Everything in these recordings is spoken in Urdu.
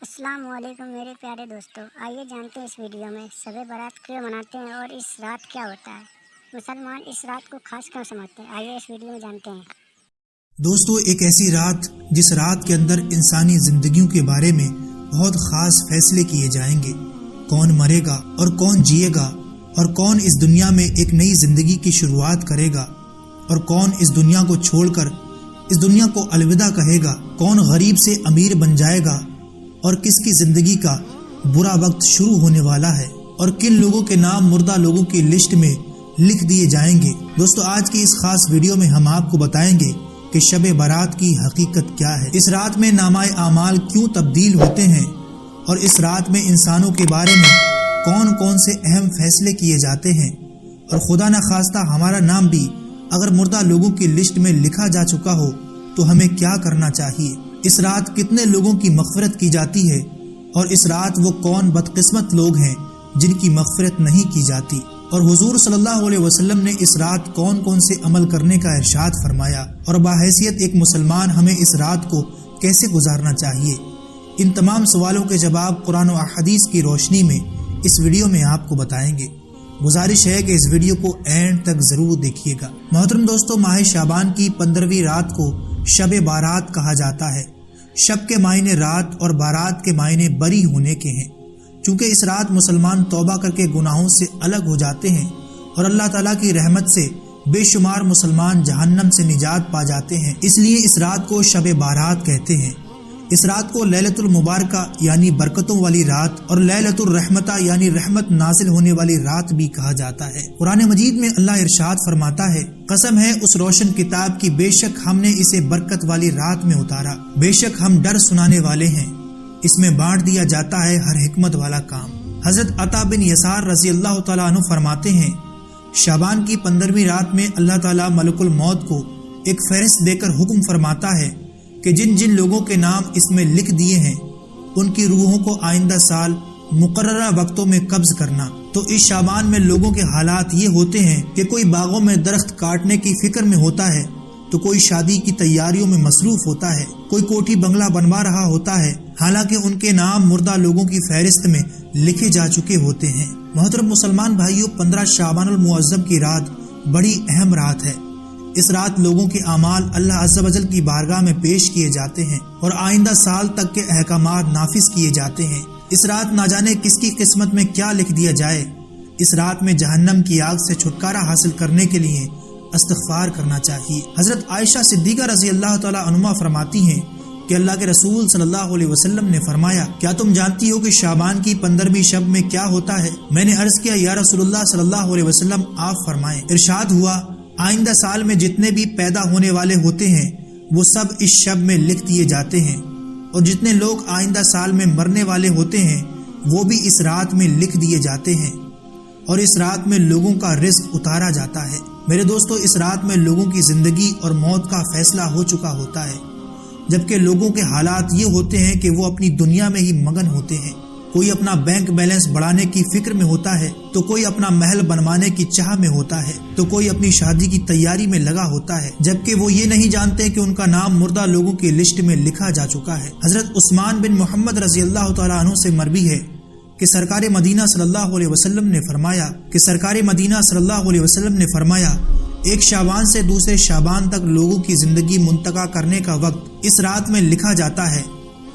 السلام علیکم میرے پیارے دوستو، آئیے جانتے ہیں اس ویڈیو میں شب برات کیوں مناتے ہیں اور اس رات کیا ہوتا ہے، مسلمان اس رات کو خاص کیوں سمجھتے ہیں۔ آئیے اس ویڈیو میں جانتے ہیں۔ دوستو، ایک ایسی رات جس رات کے اندر انسانی زندگیوں کے بارے میں بہت خاص فیصلے کیے جائیں گے۔ کون مرے گا اور کون جیے گا، اور کون اس دنیا میں ایک نئی زندگی کی شروعات کرے گا، اور کون اس دنیا کو چھوڑ کر اس دنیا کو الوداع کہے گا، کون غریب سے امیر بن جائے گا، اور کس کی زندگی کا برا وقت شروع ہونے والا ہے، اور کن لوگوں کے نام مردہ لوگوں کی لسٹ میں لکھ دیے جائیں گے۔ دوستو، آج کی اس خاص ویڈیو میں ہم آپ کو بتائیں گے کہ شب برات کی حقیقت کیا ہے، اس رات میں نامہ اعمال کیوں تبدیل ہوتے ہیں، اور اس رات میں انسانوں کے بارے میں کون کون سے اہم فیصلے کیے جاتے ہیں، اور خدا نخواستہ ہمارا نام بھی اگر مردہ لوگوں کی لسٹ میں لکھا جا چکا ہو تو ہمیں کیا کرنا چاہیے۔ اس رات کتنے لوگوں کی مغفرت کی جاتی ہے، اور اس رات وہ کون بدقسمت لوگ ہیں جن کی مغفرت نہیں کی جاتی، اور حضور صلی اللہ علیہ وسلم نے اس رات کون کون سے عمل کرنے کا ارشاد فرمایا، اور بحیثیت ایک مسلمان ہمیں اس رات کو کیسے گزارنا چاہیے۔ ان تمام سوالوں کے جواب قرآن و احادیث کی روشنی میں اس ویڈیو میں آپ کو بتائیں گے۔ گزارش ہے کہ اس ویڈیو کو اینڈ تک ضرور دیکھیے گا۔ محترم دوستو، ماہ شعبان کی 15ویں رات کو شب بارات کہا جاتا ہے۔ شب کے معنی رات اور بارات کے معنی بری ہونے کے ہیں، چونکہ اس رات مسلمان توبہ کر کے گناہوں سے الگ ہو جاتے ہیں، اور اللہ تعالیٰ کی رحمت سے بے شمار مسلمان جہنم سے نجات پا جاتے ہیں، اس لیے اس رات کو شب بارات کہتے ہیں۔ اس رات کو لیلۃ المبارکہ یعنی برکتوں والی رات، اور لیلۃ الرحمتہ یعنی رحمت نازل ہونے والی رات بھی کہا جاتا ہے۔ قرآن مجید میں اللہ ارشاد فرماتا ہے، قسم ہے اس روشن کتاب کی، بے شک ہم نے اسے برکت والی رات میں اتارا، بے شک ہم ڈر سنانے والے ہیں، اس میں بانٹ دیا جاتا ہے ہر حکمت والا کام۔ حضرت عطا بن یسار رضی اللہ تعالیٰ عنہ فرماتے ہیں، شعبان کی 15ویں رات میں اللہ تعالیٰ ملک الموت کو ایک فہرست دے کر حکم فرماتا ہے کہ جن جن لوگوں کے نام اس میں لکھ دیے ہیں ان کی روحوں کو آئندہ سال مقررہ وقتوں میں قبض کرنا۔ تو اس شعبان میں لوگوں کے حالات یہ ہوتے ہیں کہ کوئی باغوں میں درخت کاٹنے کی فکر میں ہوتا ہے، تو کوئی شادی کی تیاریوں میں مصروف ہوتا ہے، کوئی کوٹھی بنگلہ بنوا رہا ہوتا ہے، حالانکہ ان کے نام مردہ لوگوں کی فہرست میں لکھے جا چکے ہوتے ہیں۔ محترم مسلمان بھائیوں، 15 شعبان المعظم کی رات بڑی اہم رات ہے۔ اس رات لوگوں کے اعمال اللہ عز و جل کی بارگاہ میں پیش کیے جاتے ہیں، اور آئندہ سال تک کے احکامات نافذ کیے جاتے ہیں۔ اس رات نہ جانے کس کی قسمت میں کیا لکھ دیا جائے۔ اس رات میں جہنم کی آگ سے چھٹکارا حاصل کرنے کے لیے استغفار کرنا چاہیے۔ حضرت عائشہ صدیقہ رضی اللہ تعالی عنہا فرماتی ہیں کہ اللہ کے رسول صلی اللہ علیہ وسلم نے فرمایا، کیا تم جانتی ہو کہ شعبان کی 15ویں شب میں کیا ہوتا ہے؟ میں نے عرض کیا، یا رسول اللہ صلی اللہ علیہ وسلم آپ فرمائیں۔ ارشاد ہوا، آئندہ سال میں جتنے بھی پیدا ہونے والے ہوتے ہیں وہ سب اس شب میں لکھ دیے جاتے ہیں، اور جتنے لوگ آئندہ سال میں مرنے والے ہوتے ہیں وہ بھی اس رات میں لکھ دیے جاتے ہیں، اور اس رات میں لوگوں کا رزق اتارا جاتا ہے۔ میرے دوستو، اس رات میں لوگوں کی زندگی اور موت کا فیصلہ ہو چکا ہوتا ہے، جبکہ لوگوں کے حالات یہ ہوتے ہیں کہ وہ اپنی دنیا میں ہی مگن ہوتے ہیں۔ کوئی اپنا بینک بیلنس بڑھانے کی فکر میں ہوتا ہے، تو کوئی اپنا محل بنوانے کی چاہ میں ہوتا ہے، تو کوئی اپنی شادی کی تیاری میں لگا ہوتا ہے، جبکہ وہ یہ نہیں جانتے کہ ان کا نام مردہ لوگوں کی لسٹ میں لکھا جا چکا ہے۔ حضرت عثمان بن محمد رضی اللہ تعالیٰ عنہ سے مروی ہے کہ سرکار مدینہ صلی اللہ علیہ وسلم نے فرمایا ایک شعبان سے دوسرے شعبان تک لوگوں کی زندگی منتقا کرنے کا وقت اس رات میں لکھا جاتا ہے،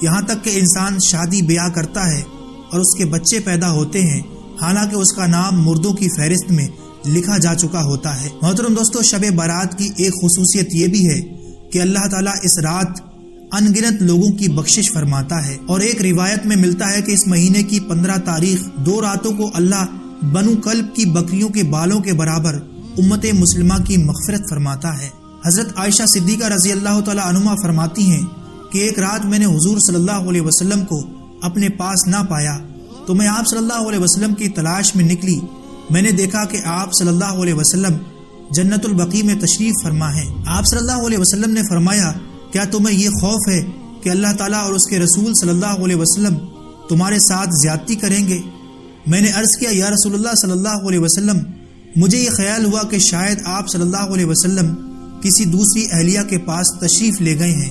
یہاں تک کہ انسان شادی بیاہ کرتا ہے اور اس کے بچے پیدا ہوتے ہیں، حالانکہ اس کا نام مردوں کی فہرست میں لکھا جا چکا ہوتا ہے۔ محترم دوستو، شب بارات کی ایک خصوصیت یہ بھی ہے کہ اللہ تعالیٰ اس رات ان گنت لوگوں کی بخشش فرماتا ہے، اور ایک روایت میں ملتا ہے کہ اس مہینے کی 15 تاریخ 2 راتوں کو اللہ بنو کلب کی بکریوں کے بالوں کے برابر امت مسلمہ کی مغفرت فرماتا ہے۔ حضرت عائشہ صدیقہ رضی اللہ تعالی عنہا فرماتی ہیں کہ ایک رات میں نے حضور صلی اللہ علیہ وسلم کو اپنے پاس نہ پایا، تو میں آپ صلی اللہ علیہ وسلم کی تلاش میں نکلی۔ میں نے دیکھا کہ آپ صلی اللہ علیہ وسلم جنت البقیع میں تشریف فرما ہیں۔ آپ صلی اللہ علیہ وسلم نے فرمایا، کیا تمہیں یہ خوف ہے کہ اللہ تعالیٰ اور اس کے رسول صلی اللہ علیہ وسلم تمہارے ساتھ زیادتی کریں گے؟ میں نے عرض کیا، یا رسول اللہ صلی اللہ علیہ وسلم، مجھے یہ خیال ہوا کہ شاید آپ صلی اللہ علیہ وسلم کسی دوسری اہلیہ کے پاس تشریف لے گئے ہیں۔